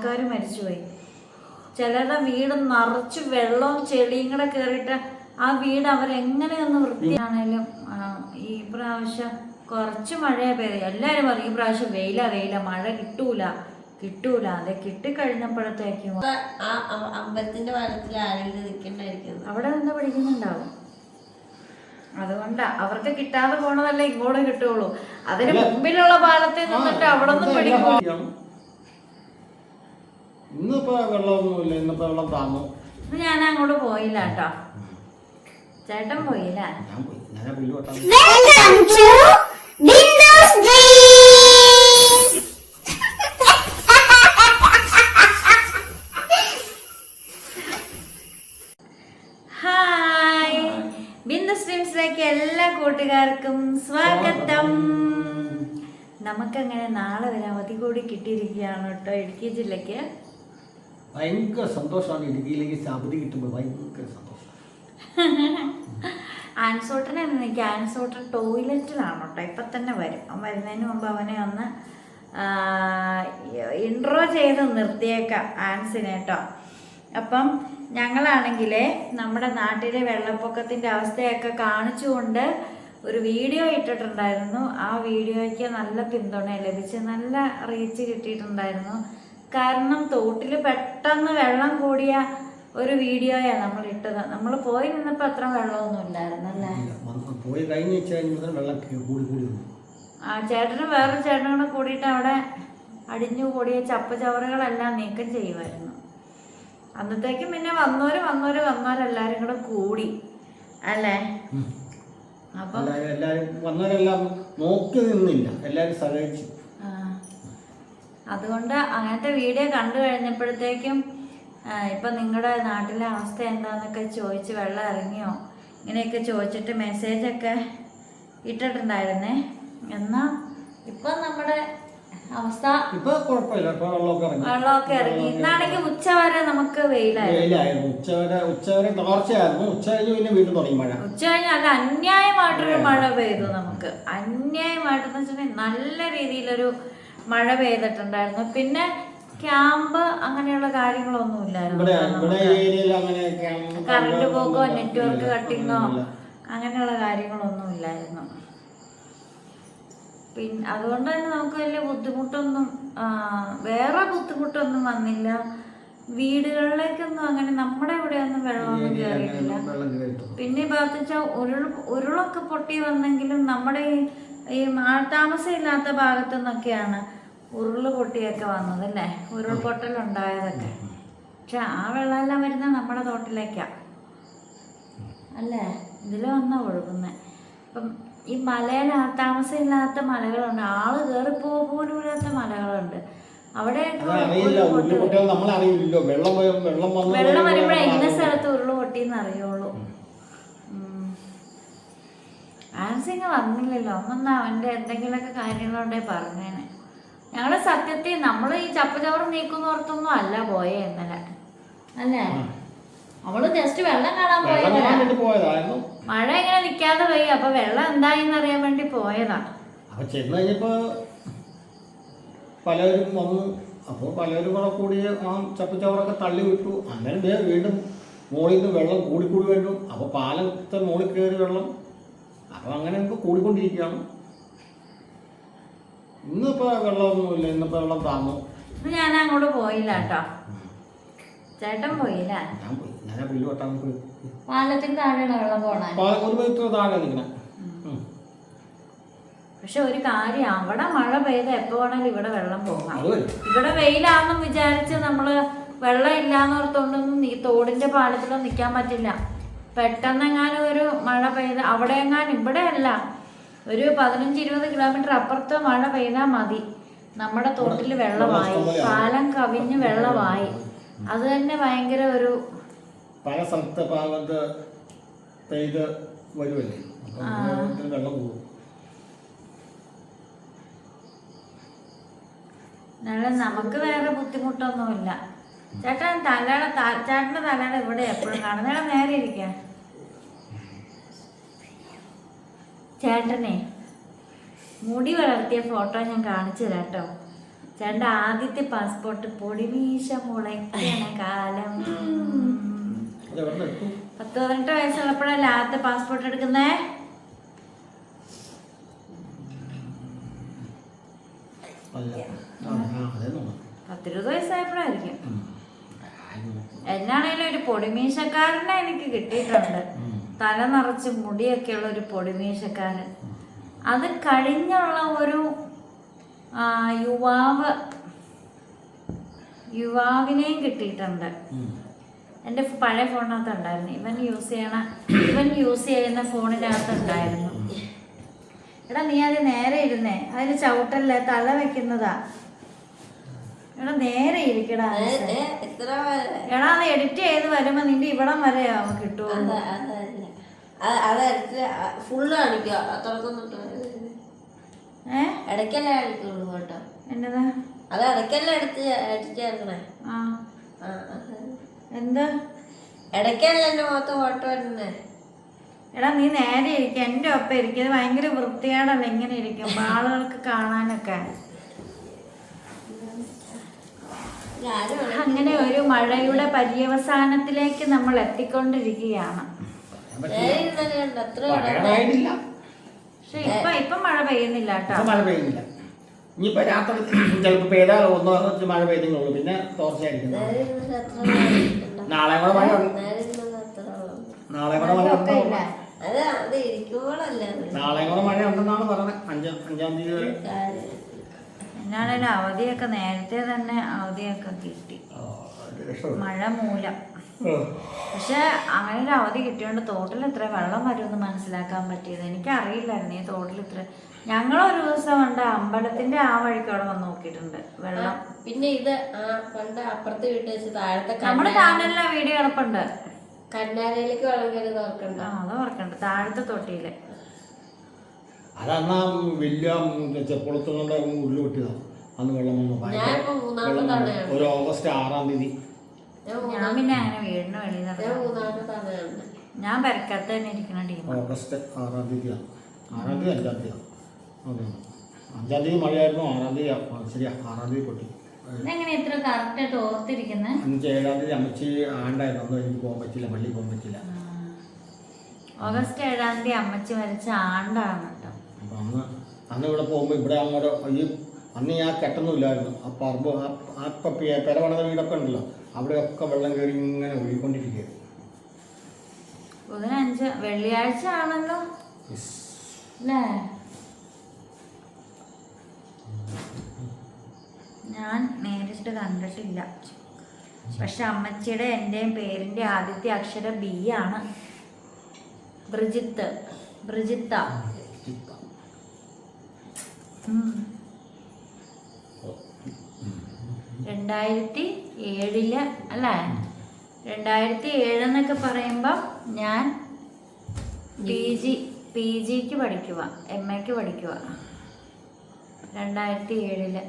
ആൾക്കാർ മരിച്ചുപോയി. ചിലരുടെ വീട് നിറച്ച് വെള്ളവും ചെളിയും കൂടെ കയറിയിട്ട് ആ വീട് അവരെങ്ങനെയൊന്ന് വൃത്തിയാണേലും ഈ പ്രാവശ്യം കുറച്ച് മഴയെ പെയ്തു. എല്ലാവരും പറയും ഈ പ്രാവശ്യം വെയില മഴ കിട്ടൂല. അതെ കിട്ടിക്കഴിഞ്ഞപ്പോഴത്തേക്കും അമ്പലത്തിന്റെ പാലത്തിൽ ആരെങ്കിലും നിൽക്കണ്ടായിരിക്കും, അവിടെ നിന്ന് പിടിക്കുന്നുണ്ടാവും. അതുകൊണ്ടാ അവർക്ക് കിട്ടാതെ പോണതല്ലേ ഇങ്ങോട്ട് കിട്ടുള്ളൂ. അതിന് മുമ്പിലുള്ള പാലത്തിൽ നിന്നിട്ട് അവിടെ നിന്ന് പിടിക്കും. ഇന്നിപ്പോ വെള്ളമൊന്നുമില്ല, ഇന്നിപ്പോ വെള്ളം താന്നു. ഇന്ന് ഞാൻ അങ്ങോട്ട് പോയില്ല കേട്ടോ. ചേട്ടൻ പോയില്ല. ഞാൻ പോയി, ഞാൻ പുല്ല് വെട്ടാൻ. ഹായ്, ബിന്ദുസ് ഡ്രീംസിലേക്ക് എല്ലാ കൂട്ടുകാർക്കും സ്വാഗതം. നമുക്കങ്ങനെ നാളെ വരെ അവധി കൂടി കിട്ടിയിരിക്കുകയാണ് കേട്ടോ ഇടുക്കി ജില്ലക്ക്. ഭയങ്കര സന്തോഷമാണ് ഇടുക്കിയിലേക്ക് അവധി കിട്ടുമ്പോൾ, ഭയങ്കര സന്തോഷം. ആൻസോട്ടനെ എനിക്ക് ആൻസോട്ടൻ ടോയ്ലറ്റിലാണ് കേട്ടോ. ഇപ്പം തന്നെ വരും. അവൻ വരുന്നതിന് മുമ്പ് അവനെ ഒന്ന് ഇൻട്രോ ചെയ്ത് നിർത്തിയേക്കാം ആൻസിനെ കേട്ടോ. അപ്പം ഞങ്ങളാണെങ്കിൽ നമ്മുടെ നാട്ടിലെ വെള്ളപ്പൊക്കത്തിൻ്റെ അവസ്ഥയൊക്കെ കാണിച്ചുകൊണ്ട് ഒരു വീഡിയോ ഇട്ടിട്ടുണ്ടായിരുന്നു. ആ വീഡിയോയ്ക്ക് നല്ല പിന്തുണ ലഭിച്ച് നല്ല റീച്ച് കിട്ടിയിട്ടുണ്ടായിരുന്നു. കാരണം തോട്ടിൽ പെട്ടെന്ന് വെള്ളം കൂടിയ ഒരു വീഡിയോയാണ് നമ്മൾ ഇട്ടത്. നമ്മൾ പോയി നിന്നപ്പോൾ അത്ര വെള്ളമൊന്നും ഇല്ലായിരുന്നു അല്ലേ? പോയി കഴിഞ്ഞ വെള്ളം കൂടി. ആ ചേട്ടനും വേറൊരു ചേട്ടനും കൂടെ കൂടിയിട്ട് അവിടെ അടിഞ്ഞു കൂടിയ ചപ്പുചവറുകളെല്ലാം നീക്കം ചെയ്യുമായിരുന്നു. അന്നത്തേക്കും പിന്നെ വന്നവരെല്ലാരും കൂടെ കൂടി അല്ലേ? അപ്പം വന്നവരെല്ലാം നോക്കി നിന്നില്ല, എല്ലാരും സഹായിച്ചു. അതുകൊണ്ട് അങ്ങനത്തെ വീഡിയോ കണ്ടു കഴിഞ്ഞപ്പോഴത്തേക്കും ഇപ്പം നിങ്ങളുടെ നാട്ടിലെ അവസ്ഥ എന്താണെന്നൊക്കെ ചോദിച്ച് വെള്ളം ഇറങ്ങിയോ ഇങ്ങനെയൊക്കെ ചോദിച്ചിട്ട് മെസ്സേജൊക്കെ ഇട്ടിട്ടുണ്ടായിരുന്നേ. എന്നാൽ ഇപ്പം നമ്മുടെ അവസ്ഥ വെള്ളമൊക്കെ ഇറങ്ങി. ഇന്നാണെങ്കിൽ ഉച്ച വരെ നമുക്ക് വെയിലായിരുന്നു. ഉച്ച കഴിഞ്ഞ് നല്ല അന്യായമായിട്ടൊരു മഴ പെയ്തു. നമുക്ക് അന്യായമായിട്ടെന്ന് വെച്ചിട്ടുണ്ടെങ്കിൽ നല്ല രീതിയിലൊരു മഴ പെയ്തിട്ടുണ്ടായിരുന്നു. പിന്നെ ക്യാമ്പ് അങ്ങനെയുള്ള കാര്യങ്ങളൊന്നും ഇല്ലായിരുന്നു. കറണ്ട് പോക്കോ നെറ്റ്വർക്ക് കട്ടിങ്ങോ അങ്ങനെയുള്ള കാര്യങ്ങളൊന്നും ഇല്ലായിരുന്നു. പിന്നെ അതുകൊണ്ട് തന്നെ നമുക്ക് വലിയ ബുദ്ധിമുട്ടൊന്നും വേറെ ബുദ്ധിമുട്ടൊന്നും വന്നില്ല. വീടുകളിലേക്കൊന്നും അങ്ങനെ നമ്മുടെ ഇവിടെയൊന്നും വെള്ളമൊന്നും കയറിയിട്ടില്ല. പിന്നെ ഈ ഭാഗത്ത് വെച്ചാൽ ഉരുളൊക്കെ പൊട്ടി വന്നെങ്കിലും നമ്മുടെ ഈ ആൾതാമസം ഇല്ലാത്ത ഭാഗത്തു നിന്നൊക്കെയാണ് ഉരുള് പൊട്ടിയൊക്കെ വന്നത് അല്ലേ, ഉരുൾപൊട്ടലുണ്ടായതൊക്കെ. പക്ഷെ ആ വെള്ളമെല്ലാം വരുന്നത് നമ്മുടെ തോട്ടിലേക്കാണ് അല്ലേ? ഇതിൽ വന്നാ ഒഴുകുന്നത്. അപ്പം ഈ മലയിൽ താമസം ഇല്ലാത്ത മലകളുണ്ട്, ആള് കയറിപ്പോലും ഇല്ലാത്ത മലകളുണ്ട്. അവിടെയൊക്കെ വെള്ളം വരുമ്പോഴേ ഇന്ന സ്ഥലത്ത് ഉരുള് പൊട്ടിയെന്ന് അറിയുള്ളൂ. ആൻസിങ് വന്നില്ലല്ലോ. ഒന്നൊന്ന് അവൻ്റെ എന്തെങ്കിലുമൊക്കെ കാര്യങ്ങളുണ്ടെങ്കിൽ പറഞ്ഞേനെ. ഞങ്ങള് സത്യത്തിൽ നമ്മൾ ഈ ചപ്പുചവറ് നീക്കുന്നോർത്തൊന്നും അല്ല പോയേ ഇന്നലെ അല്ലേ? അവള് ജസ്റ്റ് വെള്ളം കാണാൻ പോയതായിരുന്നു. മഴ ഇങ്ങനെ നിൽക്കാതെ പോയി. അപ്പൊ വെള്ളം എന്തായിന്ന് അറിയാൻ വേണ്ടി പോയതാ. അപ്പൊ ചെന്ന് കഴിഞ്ഞപ്പോ പലരും വന്നു. അപ്പോൾ പലരും കൂടെ കൂടി ആ ചപ്പുചവറൊക്കെ തള്ളി വിട്ടു. അന്നേരം വീണ്ടും മുകളിൽ നിന്ന് വെള്ളം കൂടിക്കൂടി വരും. അപ്പൊ പാലത്തെ മുകളിൽ കയറി വെള്ളം. അപ്പൊ അങ്ങനെ ഇപ്പൊ കൂടിക്കൊണ്ടിരിക്കുകയാണ്. ഇന്നിപ്പോ വെള്ളമൊന്നുമില്ല, ഇന്നിപ്പോ വെള്ളം താന്നു. ഞാൻ അങ്ങോട്ട് പോയില്ല കേട്ടോ. ചേട്ടൻ പോയില്ല. ഞാൻ പോയി, ഞാൻ പുല്ല് വെട്ടാൻ പോയി. പാലത്തിന് താഴെയുള്ള വെള്ളം പോണേ, 1 മീറ്റർ താഴെ നിൽക്കണേ. പക്ഷെ ഒരു കാര്യം, അവിടെ മഴ പെയ്ത എപ്പോ വേണമെങ്കിലും ഇവിടെ വെള്ളം പോകാം. ഇവിടെ വെയിലാണെന്നും വിചാരിച്ച് നമ്മള് വെള്ളം ഇല്ലാന്നോർത്തോണ്ടൊന്നും ഈ തോടിന്റെ പാലത്തിലൊന്നും നിൽക്കാൻ പറ്റില്ല. പെട്ടെന്നെങ്ങാനും ഒരു മഴ പെയ്ത അവിടെ എങ്ങാനും, ഇവിടെ അല്ല, ഒരു 15-20 കിലോമീറ്റർ അപ്പുറത്ത് മഴ പെയ്താൽ മതി, നമ്മുടെ തോട്ടിൽ വെള്ളമായി, പാലം കവിഞ്ഞ് വെള്ളമായി. അത് തന്നെ ഭയങ്കര ഒരു പല സ്ഥലത്തെ ഭാഗത്ത് പെയ്ത് വരുമല്ലേ, വെള്ളം പോകും. നമുക്ക് വേറെ ബുദ്ധിമുട്ടൊന്നുമില്ല. ചേട്ടൻ്റെ തലയുടെ ഇവിടെ എപ്പോഴും കാണുന്ന നേരെ ഇരിക്കാൻ. ചേട്ടനെ മുടി വളർത്തിയ ഫോട്ടോ ഞാൻ കാണിച്ചു തരാം കേട്ടോ. ചേട്ടൻ്റെ ആദ്യത്തെ പാസ്പോർട്ട് പൊടിമീശ മുളയ്ക്കണ കാലം. 10-18 വയസ്സുള്ളപ്പോഴല്ലേ ആദ്യത്തെ പാസ്പോർട്ട് എടുക്കുന്നേ? അല്ല 10-20 വയസ്സായപ്പോഴായിരിക്കും. എന്നാണേലും ഒരു പൊടിമീശക്കാരനെ എനിക്ക് കിട്ടിയിട്ടുണ്ട്. തല നിറച്ച് മുടിയൊക്കെയുള്ള ഒരു പൊടിമീശക്കാരൻ. അത് കഴിഞ്ഞുള്ള ഒരു യുവാവിനെയും കിട്ടിയിട്ടുണ്ട്. എൻ്റെ പഴയ ഫോണിനകത്ത് ഉണ്ടായിരുന്നു. ഇവൻ യൂസ് ചെയ്യുന്ന ഫോണിനകത്ത് ഉണ്ടായിരുന്നു. എടാ നീ അത് നേരെ ഇരുന്നേ, അതിന് ചവിട്ടല്ലേ, തല വെക്കുന്നതാ. എടാ നേരെ ഇരിക്കടാ. എടാ അത് എഡിറ്റ് ചെയ്ത് വരുമ്പോ നിന്റെ ഇവിടം വരെ കിട്ടുമോ? ഫുള്ള് കാണിക്കുക, ഇടയ്ക്കല്ലേ കാണിക്കുള്ളൂ കേട്ടോ. എന്നതാ അത് ഇടയ്ക്കല്ലേ എഡിറ്റ് ചേർക്കണേ? എന്താ ഇടയ്ക്കല്ലേ എന്റെ മുഖത്ത് ഫോട്ടോ വരുന്നേ? എടാ നീ നേരെ ഇരിക്കുക, എൻ്റെ ഒപ്പം ഇരിക്കുക. അത് ഭയങ്കര വൃത്തികേടല്ല ഇങ്ങനെ ഇരിക്കും ആളുകൾക്ക് കാണാനൊക്കെ. അങ്ങനെ ഒരു മഴയുടെ പര്യവസാനത്തിലേക്ക് നമ്മൾ എത്തിക്കൊണ്ടിരിക്കുകയാണ്. പക്ഷെ ഇപ്പൊ മഴ പെയ്യുന്നില്ല കേട്ടോ. മഴ പെയ്യുന്നില്ല. ഇനിയിപ്പോ രാത്രി ചിലപ്പോ പെയ്താൽ ഒന്നോ മഴ പെയ്യുന്നുള്ളൂ, പിന്നെ തോർച്ചയായിരിക്കും. നാളെ കൂടെ മഴ ഉണ്ട്. നാളെ കൂടെ മഴ ഉണ്ട്. നാളെ കൂടെ മഴ ഉണ്ടെന്നാണ് പറഞ്ഞത്. 5-ാം തീയതി വരെ. എന്നാണേലും അവധിയൊക്കെ നേരത്തെ തന്നെ അവധിയൊക്കെ കിട്ടി മഴ മൂലം. പക്ഷെ അങ്ങനെ ഒരു അവധി കിട്ടിയോണ്ട് തോട്ടിൽ ഇത്ര വെള്ളം വരുമെന്ന് മനസ്സിലാക്കാൻ പറ്റിയത് എനിക്കറിയില്ലായിരുന്നു. ഈ തോട്ടിൽ ഇത്ര ഞങ്ങളൊരു ദിവസം ഉണ്ട് അമ്പലത്തിന്റെ ആ വഴിക്കോടെ വന്ന് നോക്കിയിട്ടുണ്ട് വെള്ളം. പിന്നെ ഇത് പണ്ട് അപ്പുറത്ത് വീട്ടിൽ വെച്ച് താഴത്തെ നമ്മുടെ ചാനലിലെ വീഡിയോ കിടപ്പുണ്ട്. കന്നാലയിലേക്ക് വെള്ളം കയറി ഓർക്കണ്ട. അത് ഓർക്കണ്ട, താഴത്തെ തൊട്ടിയില്. അതന്നാ വലിയ ചെപ്പുളത്തുകൊണ്ട് ഉരുള് പൊട്ടിയതാണ്. അന്ന് വെള്ളം വന്നു. ഒരു ഓഗസ്റ്റ് 6-ാം തീയതി. ഞാൻ പിന്നെ അങ്ങനെ വീടിന് വെളിയിൽ ഞാൻ പെരക്കകത്ത് തന്നെ ഇരിക്കുന്ന ടീം. ഓഗസ്റ്റ് 6-ാം തീയതിയാണ്. 6-ാം തീയതി 5-ാം തീയതി. അതെ 5-ാം തീയതി മഴയായിരുന്നു. 6-ാം തീയതി ശരിയാ 6-ാം തീയതി പൊട്ടി. എങ്ങനെ ഇത്ര കറക്റ്റായിട്ട് ഓർത്തിരിക്കുന്നത്? 7-ാം തീയതി അമ്മച്ചി ആണ്ടായിരുന്നു. അന്ന് എനിക്ക് പോകാൻ പറ്റില്ല, പള്ളിയിൽ പോകാൻ പറ്റില്ല. ഓഗസ്റ്റ് 7-ാം തീയതി അമ്മച്ചി മരിച്ച ആണ്ടാണ് കേട്ടോ. അപ്പം അന്ന് ഇവിടെ പോകുമ്പോൾ ഇവിടെ അങ്ങോട്ട് അന്ന് ഞാൻ കെട്ടൊന്നും ഇല്ലായിരുന്നു. ആ പറമ്പ് ആ പെരവണത വീടൊക്കെ ഉണ്ടല്ലോ, അവിടെയൊക്കെ വെള്ളം കയറി ഇങ്ങനെ ഒഴുകിക്കൊണ്ടിരിക്കുകയായിരുന്നു. ബുധനാഴ്ച വെള്ളിയാഴ്ച ആണല്ലോ അല്ലേ? ഞാൻ നേരിട്ട് കണ്ടിട്ടില്ല. പക്ഷെ അമ്മച്ചിയുടെ എൻ്റെയും പേരിൻ്റെ ആദ്യത്തെ അക്ഷരം ബി ആണ്. ബ്രിജിത്ത 2007 അല്ലേ? 2007 എന്നൊക്കെ പറയുമ്പം ഞാൻ PGക്ക് പഠിക്കുക, MAക്ക് പഠിക്കുക. 2007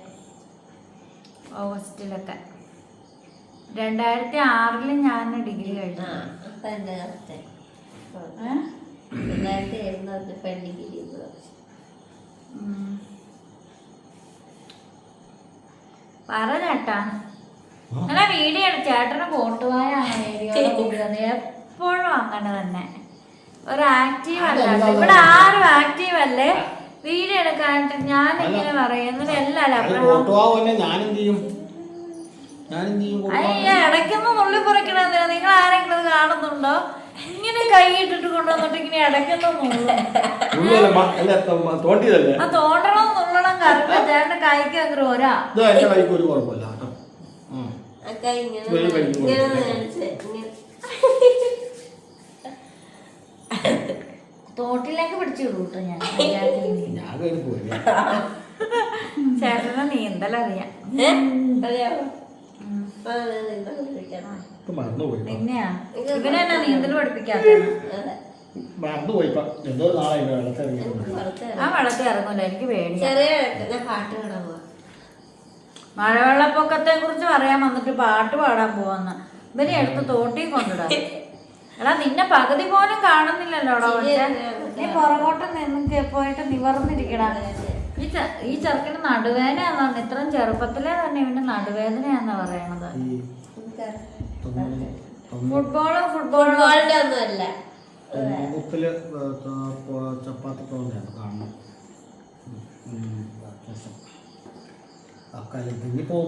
ഓഗസ്റ്റിലൊക്കെ. 2006 ഞാൻ ഡിഗ്രി കഴിഞ്ഞു. പറ ചേട്ടാ. അങ്ങനെ വീഡിയോ ചേട്ടന് കോട്ടുവായാണ് വീഡിയോ. എപ്പോഴും അങ്ങനെ തന്നെ ഒരു ആക്റ്റീവ് അല്ല. ഇവിടെ ആരും ആക്റ്റീവ് അല്ലേ വീഡിയോ എടുക്കാനായിട്ട്. ഞാനിങ്ങനെ പറയുന്നത് അയ്യ ഇടയ്ക്കൊന്നും നുള്ളി കുറയ്ക്കണെന്തിനാ? നിങ്ങൾ ആരെങ്കിലും കാണുന്നുണ്ടോ? ഇങ്ങനെ കൈയിട്ടിട്ട് കൊണ്ടുവന്നിട്ട് ഇങ്ങനെ ഇടയ്ക്കൊന്നും ആ തോണ്ടണം നുള്ളണം കറക്റ്റ്. ചേട്ടന്റെ കൈക്ക് അങ്ങനെ ഒരാ തോട്ടിലേക്ക് പിടിച്ചു വിടൂട്ടോ ഞാൻ. ചേട്ടന് നീന്തലറിയാം. പിന്നെയാ ഇവനെന്നാ നീന്തൽ പഠിപ്പിക്കാത്ത? ആ വെള്ളത്തിൽ ഇറങ്ങൂല, എനിക്ക് പേടിയാ. മഴവെള്ളപ്പൊക്കത്തെ കുറിച്ച് പറയാൻ വന്നിട്ട് പാട്ട് പാടാൻ പോവാന്ന് ഇവനെ എടുത്ത് തോട്ടി കൊണ്ടിടാം. എടാ നിന്നെ പകുതി പോലും കാണുന്നില്ലല്ലോടാ. നീ പുറകോട്ട് നിന്ന് പോയിട്ട് നിവർന്നിരിക്കടാ. ഈ ചെറുക്കിന് നടുവേദനയാന്ന് പറഞ്ഞു. ഇത്രയും ചെറുപ്പത്തിലേ തന്നെ ഇവന്റെ നടുവേദനയാന്നാ പറയണത്. ഫുട്ബോളിന്റെ ഒന്നും അല്ല, ചപ്പാത്തി കാണണം.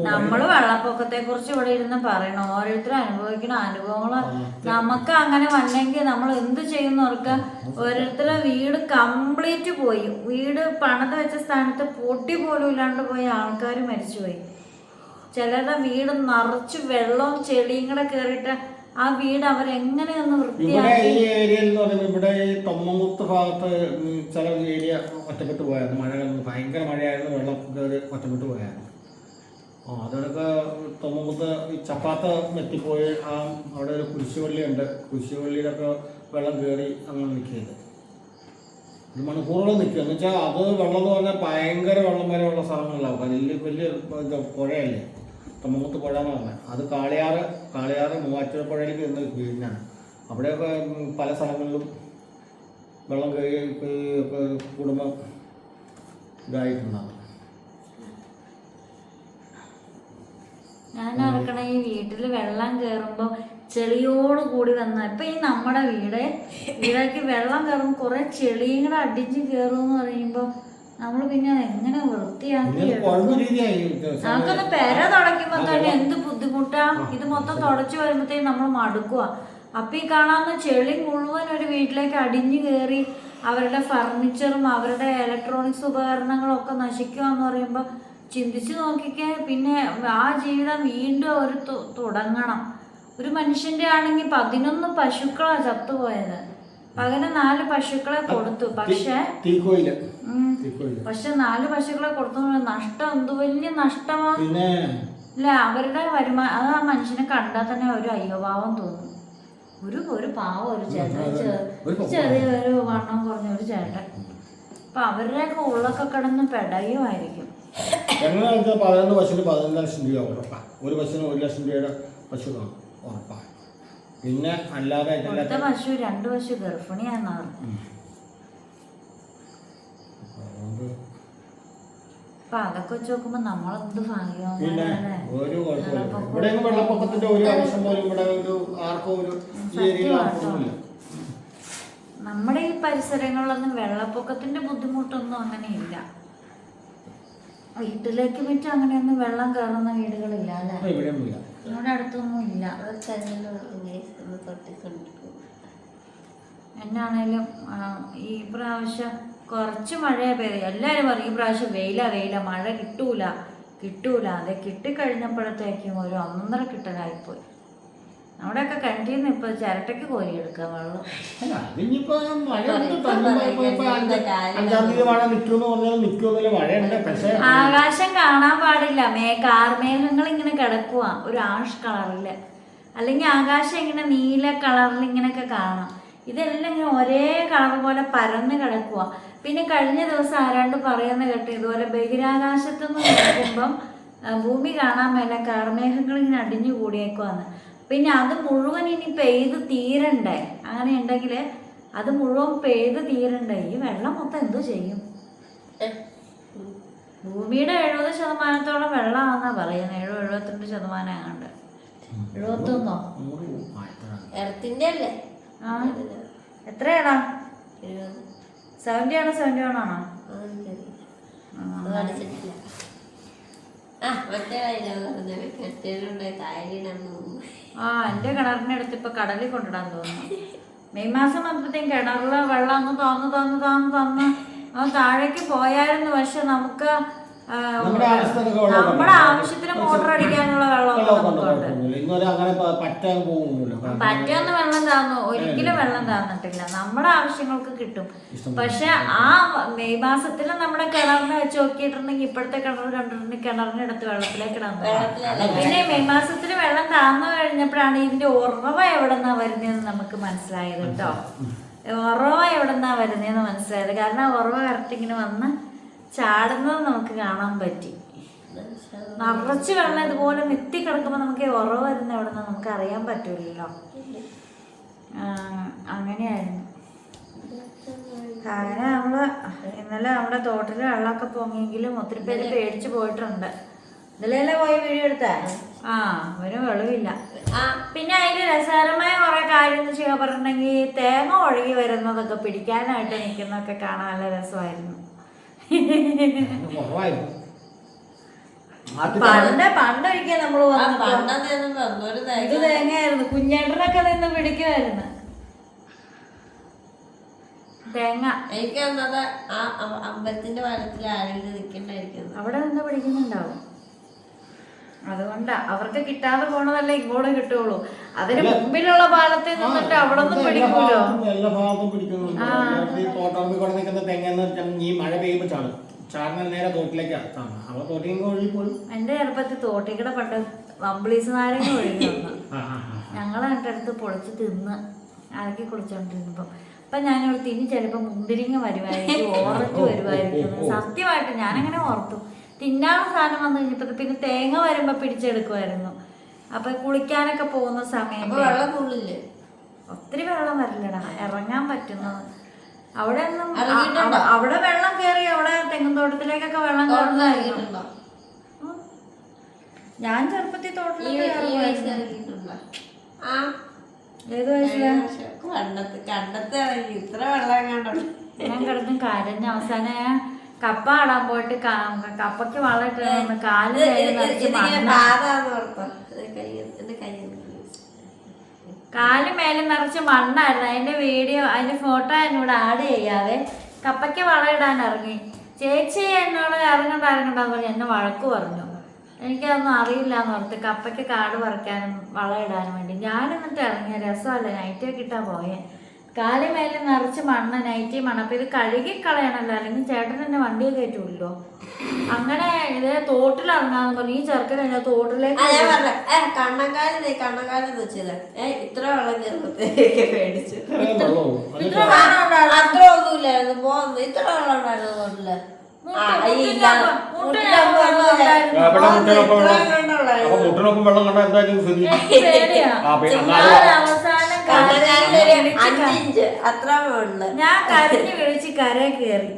നമ്മള് വെള്ളപ്പൊക്കത്തെ കുറിച്ച് ഇവിടെ ഇരുന്ന് പറയണം. ഓരോരുത്തരും അനുഭവിക്കുന്ന അനുഭവങ്ങള് നമുക്ക് അങ്ങനെ വന്നെങ്കിൽ നമ്മൾ എന്ത് ചെയ്യുന്നവർക്ക് ഓരോരുത്തരുടെ വീട് കംപ്ലീറ്റ് പോയി. വീട് പണിത് വെച്ച സ്ഥാനത്ത് പൊട്ടി പോലും ഇല്ലാണ്ട് പോയ ആൾക്കാർ മരിച്ചുപോയി. ചിലരുടെ വീട് നിറച്ച് വെള്ളവും ചെളിയും കൂടെ കയറിയിട്ട് ആ വീട് അവരെങ്ങനെയൊന്ന് വൃത്തിയാക്കി. ഈ ഏരിയയിൽ എന്ന് പറയുമ്പോൾ ഇവിടെ ഈ തൊമ്മമുത്ത് ഭാഗത്ത് ചില ഏരിയ ഒറ്റപ്പെട്ട് പോയായിരുന്നു. മഴ ഭയങ്കര മഴയായിരുന്നു, വെള്ളം കയറി ഒറ്റപ്പെട്ട് പോയായിരുന്നു. അതൊക്കെ തൊമ്മമുത്ത് ഈ ചപ്പാത്ത എത്തിപ്പോയി. അവിടെ ഒരു കുരിശുപള്ളിയുണ്ട്, കുരിശുപള്ളിയിലൊക്കെ വെള്ളം കയറി അങ്ങനെ നിൽക്കിയത്. ഒരു മണിക്കൂറോളം നിൽക്കുക എന്ന് വെച്ചാൽ അത് വെള്ളം എന്ന് പറഞ്ഞാൽ ഭയങ്കര വെള്ളം വരെയുള്ള സ്ഥലങ്ങളിലാവും. വലിയ വലിയ പുഴയല്ലേ തൊമ്മമുത്ത് പുഴ എന്ന് പറഞ്ഞാൽ. അത് കാളിയാറ് മൂവാറ്റുപുഴ പുഴയിലേക്ക് ഇന്ന് വീടിനാണ്. അവിടെയൊക്കെ പല സ്ഥലങ്ങളിലും വെള്ളം കയറി കുടുംബം ഇതായിട്ടുണ്ടാകും. ഞാൻ ഓർക്കണ ഈ വീട്ടിൽ വെള്ളം കയറുമ്പോൾ ചെളിയോട് കൂടി വന്ന ഇപ്പൊ ഈ നമ്മുടെ വീടേക്ക് വെള്ളം കയറുമ്പോൾ കുറെ ചെളിയും കൂടെ അടിച്ച് കയറുമെന്ന് പറയുമ്പോ നമ്മള് പിന്നെ എങ്ങനെ വൃത്തിയാക്കി നമുക്കൊന്ന് പെര തുടയ്ക്കുമ്പോ തന്നെ എന്ത് ബുദ്ധിമുട്ടാ. ഇത് മൊത്തം തുടച്ചു വരുമ്പോഴത്തേക്കും നമ്മൾ മടുക്കുക. അപ്പൊ ഈ കാണാവുന്ന ചെളി മുഴുവൻ ഒരു വീട്ടിലേക്ക് അടിഞ്ഞു കയറി അവരുടെ ഫർണിച്ചറും അവരുടെ ഇലക്ട്രോണിക്സ് ഉപകരണങ്ങളും ഒക്കെ നശിക്കുക എന്ന് പറയുമ്പോ ചിന്തിച്ചു നോക്കിക്കേ. പിന്നെ ആ ജീവിതം വീണ്ടും ഒരു തുടങ്ങണം. ഒരു മനുഷ്യന്റെ ആണെങ്കിൽ 11 പശുക്കളാ ചത്തുപോയത്. പകരം 4 പശുക്കളെ കൊടുത്തു. പക്ഷെ 4 പശുക്കളെ കൊടുത്തു. നഷ്ടം എന്ത് വലിയ നഷ്ടമാ. ഇല്ല, അവരുടെ വരുമാനം അത് ആ മനുഷ്യനെ കണ്ടാൽ തന്നെ ഒരു അയ്യോഭാവം തോന്നും. ഒരു പാവം ഒരു ചേട്ടൻ, ചെറിയൊരു വണ്ണം കുറഞ്ഞ ഒരു ചേട്ടൻ. അപ്പൊ അവരുടെയൊക്കെ ഉള്ളൊക്കെ കിടന്ന് പെടയുമായിരിക്കും. എങ്ങനെയാണെന്ന് വെച്ചാൽ 11 പശുവിന് 15 ലക്ഷം രൂപ ഉറപ്പാണ്. ഒരു പശുവിന് 1 ലക്ഷം രൂപയുടെ പശു കാണും ഉറപ്പാണ്. പിന്നെ അല്ലാതെ പശു 2 പശു ഗർഭിണിയാന്നാണ്. അപ്പൊ അതൊക്കെ വെച്ച് നോക്കുമ്പോ നമ്മളെന്ത് ഭാഗ്യമാണ്. പിന്നെ ഒരു കുഴപ്പമില്ല. ഇവിടെ വെള്ളപ്പൊക്കത്തിന്റെ ഒരു ആവശ്യം പോലും ഇവിടെ ആർക്കും ഒരു നമ്മുടെ ഈ പരിസരങ്ങളിലൊന്നും വെള്ളപ്പൊക്കത്തിന്റെ ബുദ്ധിമുട്ടൊന്നും അങ്ങനെ ഇല്ല. വീട്ടിലേക്ക് പറ്റും അങ്ങനെയൊന്നും വെള്ളം കയറുന്ന വീടുകളില്ല അല്ലേ? നമ്മുടെ അടുത്തൊന്നും ഇല്ല. എന്നാണേലും ഈ പ്രാവശ്യം കുറച്ച് മഴയെ പെയ്ത് എല്ലാവരും പറയും ഈ പ്രാവശ്യം വെയില മഴ കിട്ടൂല. അത് കിട്ടിക്കഴിഞ്ഞപ്പോഴത്തേക്കും ഒരു 1.5 കിട്ടലായിപ്പോയി. അവിടെയൊക്കെ കിണറ്റിന്ന് ഇപ്പൊ ചിരട്ടയ്ക്ക് കോരിയെടുക്കാം വെള്ളം. ആകാശം കാണാൻ പാടില്ല. കാർമേഘങ്ങൾ ഇങ്ങനെ കിടക്കുക ഒരു ആഷ് കളറില്, അല്ലെങ്കിൽ ആകാശം ഇങ്ങനെ നീല കളറിൽ ഇങ്ങനെയൊക്കെ കാണാം. ഇതെല്ലാം ഇങ്ങനെ ഒരേ കളർ പോലെ പരന്ന് കിടക്കുക. പിന്നെ കഴിഞ്ഞ ദിവസം ആരാണ്ട് പറയുന്ന കേട്ട് ഇതുപോലെ ബഹിരാകാശത്തുനിന്ന് നോക്കുമ്പം ഭൂമി കാണാൻ മേലെ കാർമേഘങ്ങൾ ഇങ്ങനെ അടിഞ്ഞു കൂടിയേക്കുവാന്ന്. പിന്നെ അത് മുഴുവൻ ഇനി പെയ്ത് തീരണ്ടേ. അങ്ങനെ ഉണ്ടെങ്കിൽ അത് മുഴുവൻ പെയ്ത് തീരണ്ടേ. ഈ വെള്ളം മൊത്തം എന്തോ ചെയ്യും? ഭൂമിയുടെ 70% വെള്ളമാണെന്നാ പറയുന്നത്. 72% ആണ്ട് 71 എർത്തിന്റെ അല്ലേ? എത്രയാണോ? 70 ആണോ 71 ആണോ? എന്റെ കിണറിന്റെ അടുത്ത് ഇപ്പൊ കടലിൽ കൊണ്ടിടാൻ തോന്നുന്നു. മെയ് മാസം വന്നപ്പോഴത്തേക്കും കിണറില് വെള്ളം ഒന്ന് തോന്ന് താഴേക്ക് പോയായിരുന്നു. പക്ഷെ നമുക്ക് നമ്മുടെ ആവശ്യത്തിന് മോട്ടർ അടിക്കാനുള്ള വെള്ളമൊക്കെ പറ്റൊന്നും വെള്ളം താന്നു ഒരിക്കലും വെള്ളം താന്നിട്ടില്ല. നമ്മുടെ ആവശ്യങ്ങൾക്ക് കിട്ടും. പക്ഷെ ആ മെയ് മാസത്തിൽ നമ്മുടെ കിണറിനെ വെച്ച് നോക്കിയിട്ടുണ്ടെങ്കിൽ ഇപ്പോഴത്തെ കിണർ കണ്ടിട്ടുണ്ടെങ്കിൽ കിണറിനടുത്ത് വെള്ളത്തിലേക്ക് ഇടാൻ. പിന്നെ മെയ് മാസത്തിൽ വെള്ളം താന്നു കഴിഞ്ഞപ്പോഴാണ് ഇതിന്റെ ഉറവ എവിടെന്നാ വരുന്നതെന്ന് നമുക്ക് മനസ്സിലായത് കേട്ടോ. ഉറവ എവിടെന്നാ വരുന്നതെന്ന് മനസ്സിലായത്. കാരണം ഉറവ കറക്റ്റ് ഇങ്ങനെ വന്ന് ചാടുന്നത് നമുക്ക് കാണാൻ പറ്റി. നിറച്ച് വെള്ളം ഇതുപോലെ മെത്തി കിടക്കുമ്പോൾ നമുക്ക് ഉറവ് വരുന്ന എവിടെ നിന്ന് നമുക്ക് അറിയാൻ പറ്റൂലല്ലോ. അങ്ങനെയായിരുന്നു. അങ്ങനെ നമ്മള് ഇന്നലെ നമ്മുടെ തോട്ടില് വെള്ളമൊക്കെ പൊങ്ങിയെങ്കിലും ഒത്തിരി പേര് പേടിച്ചു പോയിട്ടുണ്ട്. ഇന്നലെയല്ലേ പോയി വീഡിയോ എടുത്തേ? ആ, അവന് വെളിവില്ല. പിന്നെ അതില് രസകരമായ കുറെ കാര്യം എന്ന് ചെയ്യാൻ പറഞ്ഞിട്ടുണ്ടെങ്കിൽ തേങ്ങ ഒഴുകി വരുന്നതൊക്കെ പിടിക്കാനായിട്ട് നിൽക്കുന്നതൊക്കെ കാണാൻ നല്ല രസമായിരുന്നു. പണ്ടൊരിക്കൽ നമ്മള് ഇത് തേങ്ങയായിരുന്നു, കുഞ്ഞേട്ടനൊക്കെ നിന്ന് പിടിക്കുമായിരുന്നു തേങ്ങ. എനിക്ക് വന്നത് ആ അമ്പലത്തിന്റെ വനത്തിൽ ആരെങ്കിലും നിൽക്കണ്ടായിരിക്കും, അവിടെ നിന്ന് പിടിക്കുന്നുണ്ടാവും. അതുകൊണ്ടാ അവർക്ക് കിട്ടാതെ പോണതല്ലേ ഇങ്ങോട്ട് കിട്ടുള്ളൂ. അതിന് മുമ്പിലുള്ള പാലത്തിൽ നിന്നിട്ട് അവിടെ നിന്ന് പിടിക്കൂലോ. എല്ലാ ഭാഗത്തും പിടിക്കുന്നുണ്ട്. തോട്ടറമ്പിൽ കൂടെ നിൽക്കുന്ന തെങ്ങെന്ന് ഈ മഴ പെയ്യുമ്പോൾ ചാടുന്ന നേരെ തോട്ടിലേക്കാണ് അവിടെ തോട്ടിലേക്ക് ഒഴുകി പോലും. എന്റെ ചെറുപ്പത്തിൽ തോട്ടിക്കടെ പണ്ട് വമ്പിളീസ് നാരങ്ങ ഒഴുകി വന്നു. ഞങ്ങളെ അടുത്ത് പൊളിച്ച് തിന്ന് അരക്കി കുളിച്ചോണ്ടിരുന്നപ്പോ അപ്പൊ ഞാനിവിടെ തിനി ചിലപ്പോ മുന്തിരിങ്ങ വരുമായിരിക്കും, ഓറഞ്ച് വരുമായിരിക്കും. സത്യമായിട്ട് ഞാനങ്ങനെ ഓർത്തു. തിന്നാനുള്ള സാധനം വന്നു കഴിഞ്ഞപ്പോ പിന്നെ തേങ്ങ വരുമ്പോ പിടിച്ചെടുക്കുമായിരുന്നു. അപ്പൊ കുളിക്കാനൊക്കെ പോകുന്ന സമയത്ത് ഒത്തിരി വെള്ളം വരില്ലടാ, ഇറങ്ങാൻ പറ്റുന്നത്. അവിടെ ഒന്നും അവിടെ വെള്ളം കയറി അവിടെ തെങ്ങും തോട്ടത്തിലേക്കൊക്കെ വെള്ളം കയറുന്നതായിരുന്നു. ഞാൻ ചെറുപ്പത്തിൽ തോട്ടിലൊക്കെ ഏത് വയസ്സിലാ ഇത്ര വെള്ളം കണ്ടു ഞാൻ കിടക്കും കരഞ്ഞ. അവസാനം കപ്പ ആടാൻ പോയിട്ട് കപ്പയ്ക്ക് വളം ഇട്ട് കാല് മേലെ നിറച്ച് മണ്ണായിരുന്നു. അതിന്റെ വീഡിയോ അതിന്റെ ഫോട്ടോ എന്നോട് ആഡ് ചെയ്യാതെ കപ്പയ്ക്ക് വളം ഇടാൻ ഇറങ്ങി. ചേച്ചി എന്നോട് ഇറങ്ങണ്ടെന്ന് പറഞ്ഞു എന്നെ വഴക്ക് പറഞ്ഞു. എനിക്കതൊന്നും അറിയില്ല എന്ന് ഓർത്ത് കപ്പയ്ക്ക് കാട് പറിക്കാനും വളം ഇടാനും വേണ്ടി ഞാൻ എന്നിട്ട് ഇറങ്ങിയ രസമല്ല, നൈറ്റിയൊക്കെ ഇട്ടാ പോയെ. കാല് മേലെ നിറച്ച് മണ്ണ്, നൈറ്റി മണ്ണ്. അപ്പൊ ഇത് കഴുകി കളയണല്ലോ, അല്ലെങ്കിൽ ചേട്ടൻ എന്നെ വണ്ടിയെ കയറ്റുമല്ലോ. അങ്ങനെ ഇത് തോട്ടിലിറങ്ങാന്ന് പറഞ്ഞു. ഈ ചെറുക്കൻ തോട്ടിലേക്ക് കണ്ണങ്കാലം വെച്ചത് ഇത്ര വെള്ളം ചെറുപ്പത്തേക്ക് പേടിച്ചു. അത്ര ഒന്നുമില്ലായിരുന്നു പോകുന്നത്. ഇത്ര വെള്ളം ഉണ്ടായിരുന്നു തോട്ടില്. മുട്ടിനൊപ്പം വെള്ളം കണ്ട എന്തായാലും ഞാൻ കരഞ്ഞു വിളിച്ച് കരയെ കയറി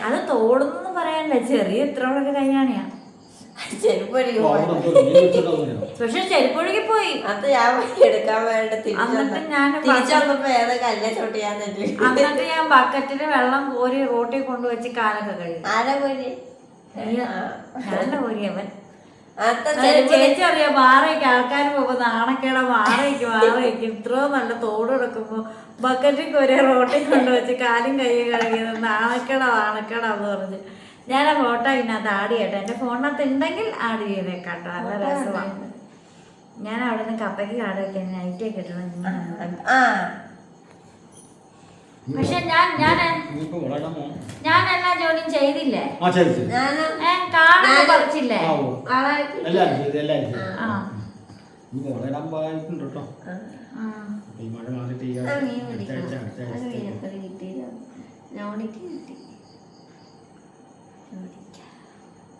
അത് തോടുന്നൊന്നും പറയാനില്ല, ചെറിയ ഇത്രയോളൊക്കെ കൈയാണിയാ. പക്ഷെ ചെരുപ്പൊഴുകി പോയി. അത് ഞാൻ എടുക്കാൻ വേണ്ടി എന്നിട്ട് ഞാൻ ബക്കറ്റില് വെള്ളം കോരി റോട്ടിൽ കൊണ്ടുവച്ച് കാലൊക്കെ കഴിയും. നല്ല കോരിയവൻ. ചേച്ചി അറിയാം, വാറയ്ക്ക് ആൾക്കാർ പോകുമ്പോ നാണക്കേട വാറയ്ക്ക് ഇത്രയും നല്ല തോട് കിടക്കുമ്പോ ബക്കറ്റിൽ കോരി റോട്ടിൽ കൊണ്ടുവച്ച് കാലും കൈയും കഴിക്കുന്നത് നാണക്കേടാന്ന് പറഞ്ഞ് ഞാൻ ആ ഫോട്ടോ ഇതിനകത്ത് ആഡ് ചെയ്യട്ടെ. എന്റെ ഫോണിനകത്ത് ഉണ്ടെങ്കിൽ ആഡ് ചെയ്തേക്കാട്ടോ, നല്ല രസമാണ്. ഞാൻ അവിടെ നിന്ന് കപ്പയ്ക്ക് കാട് വെക്കാൻ നൈറ്റൊക്കെ ഇട്ടണം. പക്ഷെ ഞാൻ എല്ലാ ജോലിയും ചെയ്തില്ലേ, കാടൊക്കെ പറിച്ചില്ലേ.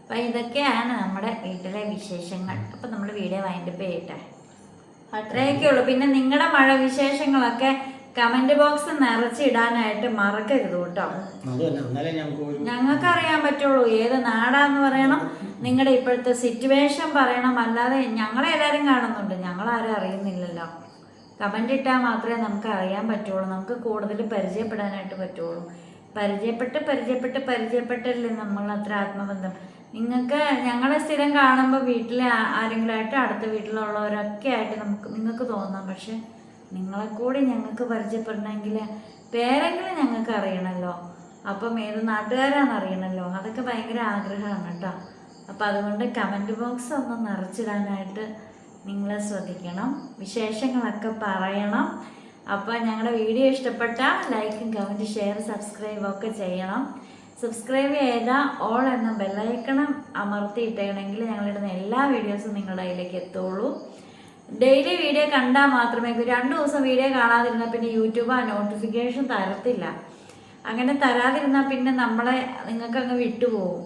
അപ്പൊ ഇതൊക്കെയാണ് നമ്മുടെ വീട്ടിലെ വിശേഷങ്ങൾ. അപ്പൊ നമ്മള് വീഡിയോ വൈൻഡപ്പ് ചെയ്യട്ടെ, അത്രയൊക്കെ ഉള്ളു. പിന്നെ നിങ്ങളുടെ മഴ വിശേഷങ്ങളൊക്കെ കമന്റ് ബോക്സ് നിറച്ചിടാനായിട്ട് മറക്കരുത് കേട്ടോ. ഞങ്ങൾക്ക് അറിയാൻ പറ്റുള്ളൂ ഏത് നാടാന്ന് പറയണം, നിങ്ങളുടെ ഇപ്പോഴത്തെ സിറ്റുവേഷൻ പറയണം. അല്ലാതെ ഞങ്ങളെ എല്ലാവരും കാണുന്നുണ്ട്, ഞങ്ങളാരും അറിയുന്നില്ലല്ലോ. കമന്റ് ഇട്ടാൽ മാത്രമേ നമുക്ക് അറിയാൻ പറ്റുള്ളൂ, നമുക്ക് കൂടുതൽ പരിചയപ്പെടാനായിട്ട് പറ്റുള്ളൂ. പരിചയപ്പെട്ടല്ലേ നമ്മൾ അത്ര ആത്മബന്ധം. നിങ്ങൾക്ക് ഞങ്ങളെ സ്ഥിരം കാണുമ്പോൾ വീട്ടിലെ ആരെങ്കിലുമായിട്ട് അടുത്ത വീട്ടിലുള്ളവരൊക്കെ ആയിട്ട് നിങ്ങൾക്ക് തോന്നാം. പക്ഷെ നിങ്ങളെ കൂടി ഞങ്ങൾക്ക് പരിചയപ്പെടണമെങ്കിൽ പേരെങ്കിലും ഞങ്ങൾക്ക് അറിയണമല്ലോ. അപ്പം ഏത് നാട്ടുകാരാണെന്ന് അറിയണമല്ലോ. അതൊക്കെ ഭയങ്കര ആഗ്രഹമാണ് കേട്ടോ. അപ്പം അതുകൊണ്ട് കമൻറ്റ് ബോക്സ് ഒന്ന് നിറച്ചിടാനായിട്ട് നിങ്ങൾ ശ്രദ്ധിക്കണം, വിശേഷങ്ങളൊക്കെ പറയണം. അപ്പോൾ ഞങ്ങളുടെ വീഡിയോ ഇഷ്ടപ്പെട്ടാൽ ലൈക്കും കമൻറ്റ് ഷെയർ സബ്സ്ക്രൈബ് ഒക്കെ ചെയ്യണം. സബ്സ്ക്രൈബ് ചെയ്താൽ ഓൾ എന്ന ബെല്ലൈക്കണം അമർത്തിയിട്ടേണെങ്കിൽ ഞങ്ങളിടുന്ന എല്ലാ വീഡിയോസും നിങ്ങളുടെ കയ്യിലേക്ക് എത്തുള്ളൂ. ഡെയിലി വീഡിയോ കണ്ടാൽ മാത്രമേ, 2 ദിവസം വീഡിയോ കാണാതിരുന്നാൽ പിന്നെ യൂട്യൂബ് ആ നോട്ടിഫിക്കേഷൻ തരത്തില്ല. അങ്ങനെ തരാതിരുന്നാൽ പിന്നെ നിങ്ങൾക്കങ്ങ് വിട്ടുപോകും,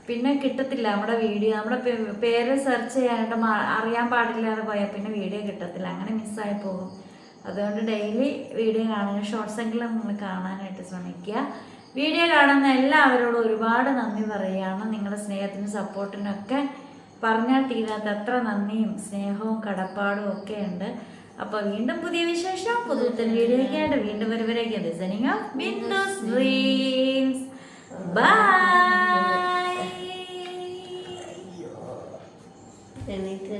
പിന്നെ കിട്ടത്തില്ല നമ്മുടെ വീഡിയോ. നമ്മുടെ പേര് സെർച്ച് ചെയ്യാനായിട്ട് അറിയാൻ പാടില്ലാതെ പോയാൽ പിന്നെ വീഡിയോ കിട്ടത്തില്ല, അങ്ങനെ മിസ്സായി പോകും. അതുകൊണ്ട് ഡെയിലി വീഡിയോ കാണുക, ഷോർട്സെങ്കിലും നിങ്ങൾ കാണാനായിട്ട് ശ്രമിക്കുക. വീഡിയോ കാണുന്ന എല്ലാവരോടും ഒരുപാട് നന്ദി പറയുകയാണ്. നിങ്ങളുടെ സ്നേഹത്തിനും സപ്പോർട്ടിനൊക്കെ പറഞ്ഞാൽ തീരാത്ത അത്ര നന്ദിയും സ്നേഹവും കടപ്പാടും ഒക്കെ ഉണ്ട്. അപ്പോൾ വീണ്ടും പുതിയ വിശേഷം പുതുത്തൻ വീഡിയോ ഒക്കെ ആയിട്ട് വീണ്ടും വരുവരേക്കും listening of Bindu's dreams. Bye. എനിക്ക്